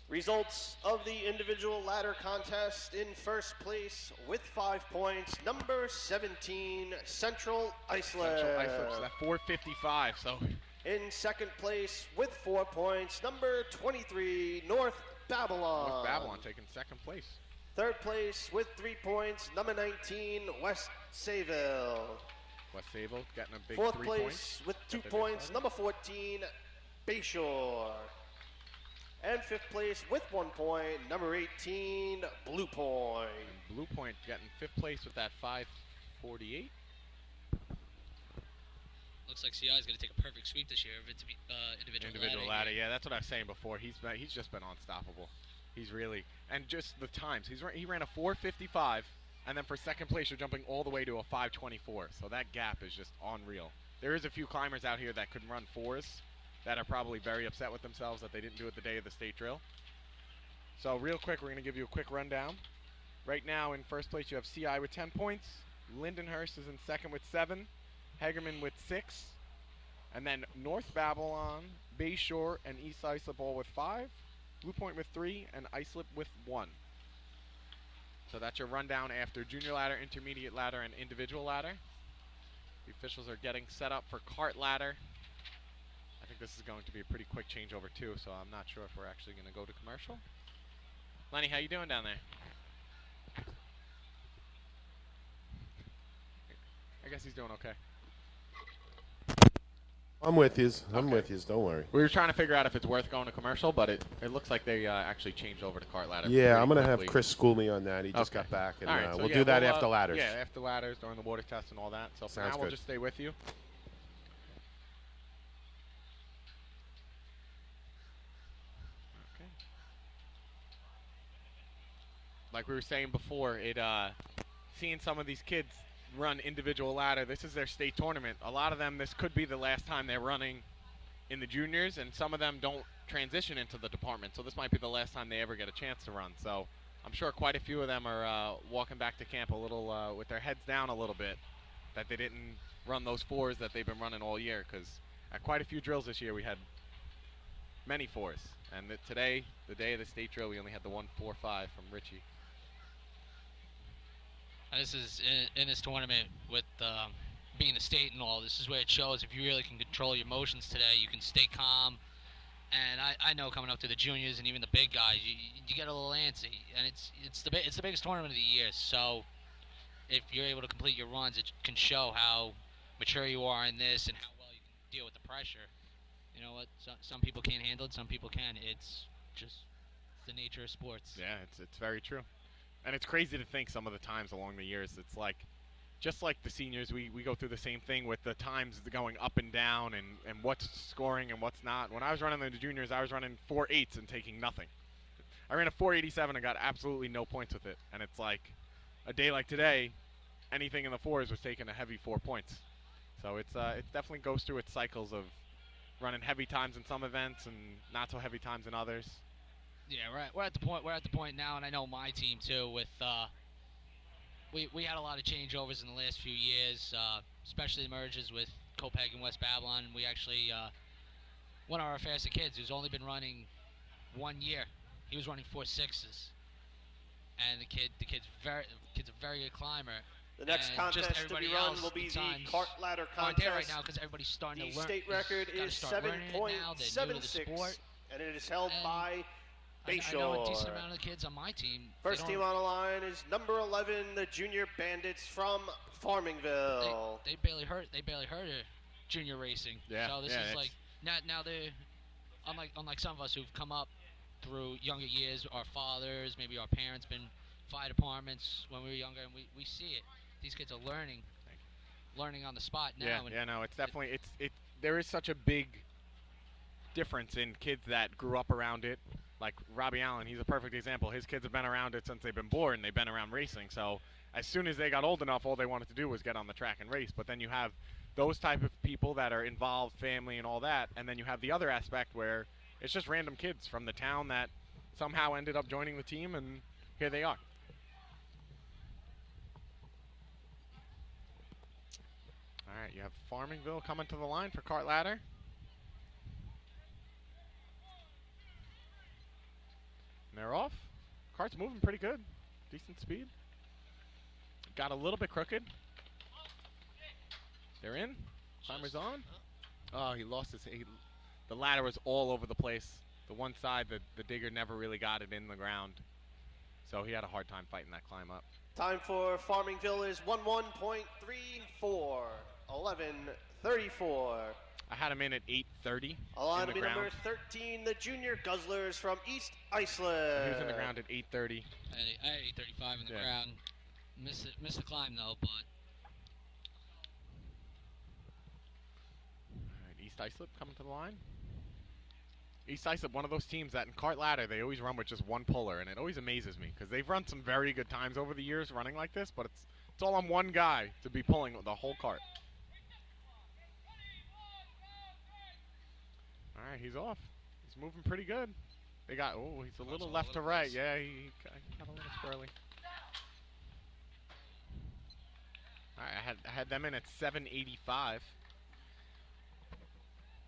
Results of the individual ladder contest. In first place with 5 points, number 17, Central Iceland. Central Iceland, that 455. So In second place with 4 points, number 23, North Babylon. North Babylon taking second place. Third place with 3 points, number 19, West Sayville. West Sable getting a big Fourth 3 place points. with 2 Got their big points, start. number 14, Bayshore. And fifth place with 1 point, number 18, Blue Point. And Blue Point getting fifth place with that 548. Looks like CI is going to take a perfect sweep this year of it to be individual ladder. Yeah, that's what I was saying before. He's just been unstoppable. He's really, and just the times. He ran a 455, and then for second place, you're jumping all the way to a 524. So that gap is just unreal. There is a few climbers out here that could run 4s that are probably very upset with themselves that they didn't do it the day of the state drill. So real quick, we're going to give you a quick rundown. Right now, in first place, you have CI with 10 points. Lindenhurst is in second with 7. Hagerman with 6. And then North Babylon, Bayshore, and East Islip all with 5. Blue Point with 3, and Islip with 1. So that's your rundown after junior ladder, intermediate ladder, and individual ladder. The officials are getting set up for cart ladder. I think this is going to be a pretty quick changeover too, so I'm not sure if we're actually going to go to commercial. Lenny, how you doing down there? I guess he's doing okay. I'm with you. I'm Okay. with you. Don't worry. We were trying to figure out if it's worth going to commercial, but it looks like they actually changed over to cart ladder. Yeah, pretty I'm going to have quickly. Chris school me on that. He just Okay. got back, and All right, so we'll yeah, do that we'll, after ladders. Yeah, after ladders, during the water test and all that. So for Sounds now, we'll good. just stay with you. Okay. Like we were saying before, seeing some of these kids run individual ladder, this is their state tournament. A lot of them, this could be the last time they're running in the juniors, and some of them don't transition into the department, so this might be the last time they ever get a chance to run. So I'm sure quite a few of them are walking back to camp a little with their heads down a little bit, that they didn't run those 4s that they've been running all year, because at quite a few drills this year we had many 4s, and today, the day of the state drill, we only had the 1-4-5 from Richie. This is in this tournament with being the state and all. This is where it shows if you really can control your emotions today, you can stay calm. And I know coming up to the juniors and even the big guys, you get a little antsy, and it's the biggest tournament of the year. So if you're able to complete your runs, it can show how mature you are in this and how well you can deal with the pressure. You know what? Some people can't handle it, some people can. It's just the nature of sports. Yeah, it's very true. And it's crazy to think some of the times along the years, it's like, just like the seniors, we go through the same thing with the times going up and down and what's scoring and what's not. When I was running the juniors, I was running 4.8s and taking nothing. I ran a 4.87 and got absolutely no points with it. And it's like, a day like today, anything in the 4s was taking a heavy 4 points. So it definitely goes through its cycles of running heavy times in some events and not so heavy times in others. Yeah, we're at the point now, and I know my team too. With we had a lot of changeovers in the last few years, especially the mergers with Copeg and West Babylon. We actually, one of our faster kids who's only been running 1 year, he was running 4.6s. And the kid's a very good climber. The next And contest just to be everybody run else, will be the times cart ladder aren't there right contest. now because everybody's starting The to learn. state record is gotta start learning it now. They're new to the 7.76, sport. and it is held And by I know a decent Bayshore. amount of kids on my team. First team on the line is number 11, the Junior Bandits from Farmingville. They barely heard of junior racing. Yeah, So this yeah, is like now they're unlike some of us who've come up through younger years. Our fathers, maybe our parents, been fire departments when we were younger, and we see it. These kids are learning on the spot now. Yeah, and yeah, no, it's definitely there is such a big difference in kids that grew up around it. Like Robbie Allen, he's a perfect example. His kids have been around it since they've been born. They've been around racing. So as soon as they got old enough, all they wanted to do was get on the track and race. But then you have those type of people that are involved, family and all that. And then you have the other aspect where it's just random kids from the town that somehow ended up joining the team, and here they are. All right, you have Farmingville coming to the line for cart ladder. And they're off. Cart's moving pretty good. Decent speed. Got a little bit crooked. They're in. Climber's on. Oh, he lost his... the ladder was all over the place. The one side, the digger never really got it in the ground. So he had a hard time fighting that climb up. Time for Farmingville is 11.34, 11.34. I had him in at 8:30 Along in to the be ground. number 13, the Junior Guzzlers from East He Iceland. was in the ground at 8:30. I had 8:35 in the Yeah. ground. Missed the climb though, but All right, East Islip coming to the line. East Islip, one of those teams that in cart ladder, they always run with just one puller, and it always amazes me because they've run some very good times over the years running like this, but it's all on one guy to be pulling the whole cart. All right, he's off. He's moving pretty good. They got, he's a little left to right. Yeah, he got a little squirrely. All right, I had them in at 785.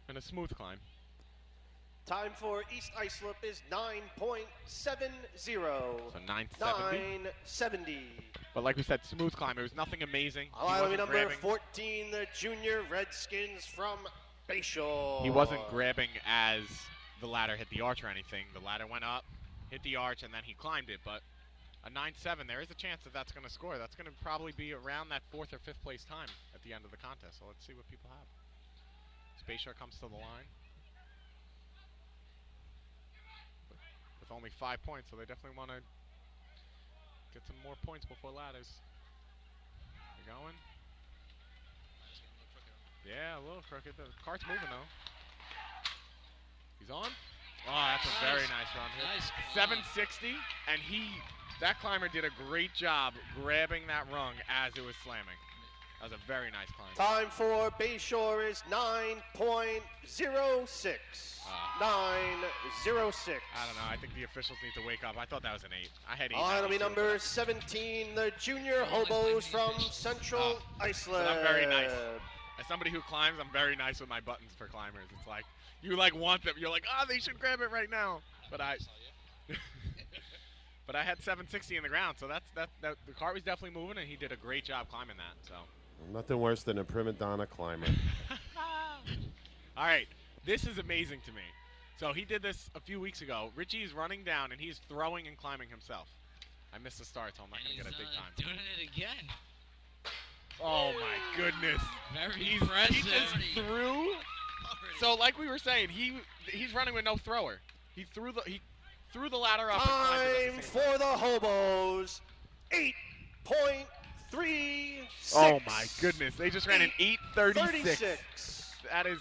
And a smooth climb. Time for East Islip is 9.70. So 970. 970. But like we said, smooth climb. It was nothing amazing. He Along to be wasn't number grabbing, 14, the Junior Redskins from Bayshore. he wasn't grabbing as the ladder hit the arch or anything. The ladder went up, hit the arch, and then he climbed it. But a 9.7, there is a chance that that's going to score. That's going to probably be around that 4th or 5th place time at the end of the contest. So let's see what people have. Bayshore comes to the line with only 5 points, so they definitely want to get some more points before ladders. They're going. Yeah, a little crooked. The cart's moving though. He's on. Oh, that's a very nice run here. Nice 760, and that climber did a great job grabbing that rung as it was slamming. That was a very nice climb. Time for Bayshore is 9.06. 9.06. I don't know. I think the officials need to wake up. I thought that was an 8. I had 8. On to be number 17, the Junior Hobos from Central Iceland. But I'm very nice. As somebody who climbs, I'm very nice with my buttons for climbers. It's like, you want them. You're like, they should grab it right now. But but I had 760 in the ground, so that the cart was definitely moving, and he did a great job climbing that. So. Nothing worse than a prima donna climber. All right, this is amazing to me. So he did this a few weeks ago. Richie's running down, and he's throwing and climbing himself. I missed the start, so I'm not going to get a big time. Doing it again. Oh, my goodness. Very He impressive. just threw. So like we were saying, he's running with no thrower. He threw the ladder up. Time and for the Hobos, 8.36. Oh my goodness! They just ran an 8:36. 36. That is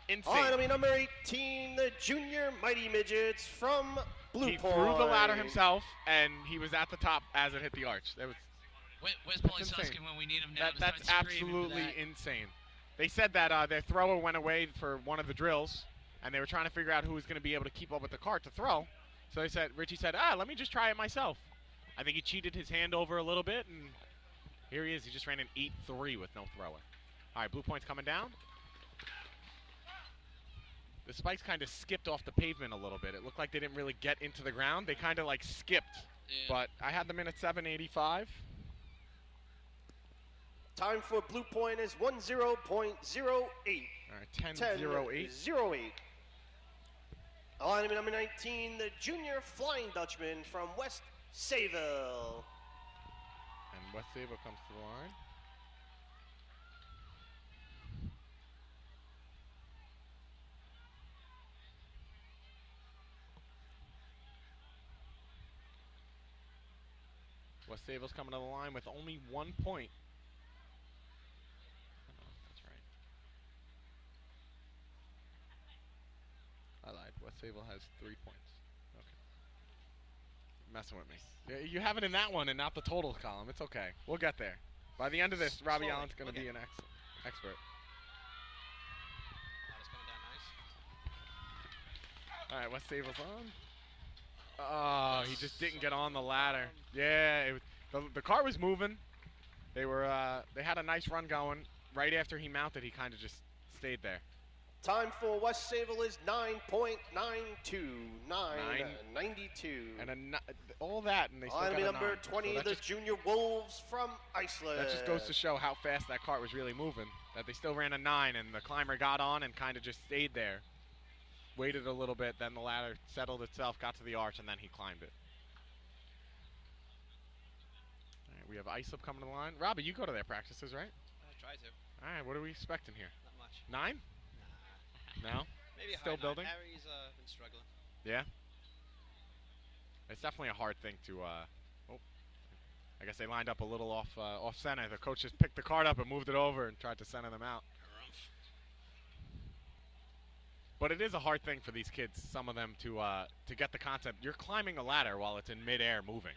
insane. On to be number 18, the Junior Mighty Midgets from Blue He Point. threw the ladder himself, and he was at the top as it hit the arch. That was Where's Paulie insane. Suskin when we need him now? that's absolutely insane. They said that their thrower went away for one of the drills, and they were trying to figure out who was going to be able to keep up with the cart to throw. So Richie said, let me just try it myself. I think he cheated his hand over a little bit, and here he is. He just ran an 8.3 with no thrower. All right, blue point's coming down. The spikes kind of skipped off the pavement a little bit. It looked like they didn't really get into the ground. They kind of like skipped. Yeah. But I had them in at 785. Time for blue point is 10.08. All right, 10.08. 10.08. Alignment number 19, the junior Flying Dutchman from West Sayville. And West Sayville comes to the line. West Sayville's coming to the line with only 1 point. Oh, that's right. I lied. West Sayville has 3 points. Okay. Messing with me. Yeah, you have it in that one and not the totals column. It's okay. We'll get there. By the end of this, Robbie Allen's going to be an expert. Ladder's coming down nice. All right, West Sayville's on. Oh, he just didn't get on the ladder. Yeah, the car was moving. They had a nice run going. Right after he mounted, he kind of just stayed there. Time for West Sayville is 9.92. 9.92. And all that, and they still got a 9. Number 20, So the junior Wolves from Iceland. that just goes to show how fast that cart was really moving. That they still ran a 9, and the climber got on and kind of just stayed there. Waited a little bit, then the ladder settled itself, got to the arch, and then he climbed it. All right, we have Islip coming to the line. Robbie, you go to their practices, right? I try to. All right, what are we expecting here? Not much. 9? No? Maybe a Still high building? 9. Harry's been struggling. Yeah? It's definitely a hard thing to, I guess they lined up a little off center. The coach just picked the cart up and moved it over and tried to center them out. But it is a hard thing for these kids, some of them, to get the concept. You're climbing a ladder while it's in midair moving.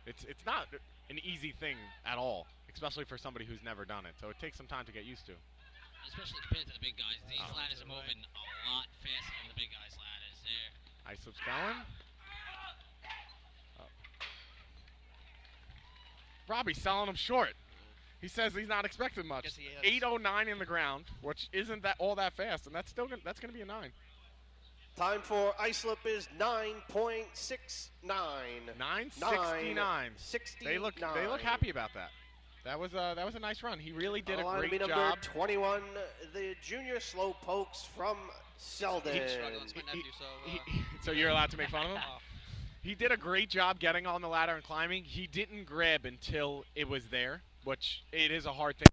It's not an easy thing at all, especially for somebody who's never done it. So it takes some time to get used to. Especially compared to the big guys. These ladders are moving a lot faster than the big guys' ladders. Islip's going. Oh. Robbie's selling him short. He says he's not expecting much. 8:09 in the ground, which isn't all that fast, and that's going to be a 9. Time for Islip is 9.69. 9:69. 69. They look happy about that. That was a nice run. He really did a great number job. 21, the junior slow pokes from Selden. He's struggling. It's my nephew, So you're allowed to make fun of him? Oh. He did a great job getting on the ladder and climbing. He didn't grab until it was there, which it is a hard thing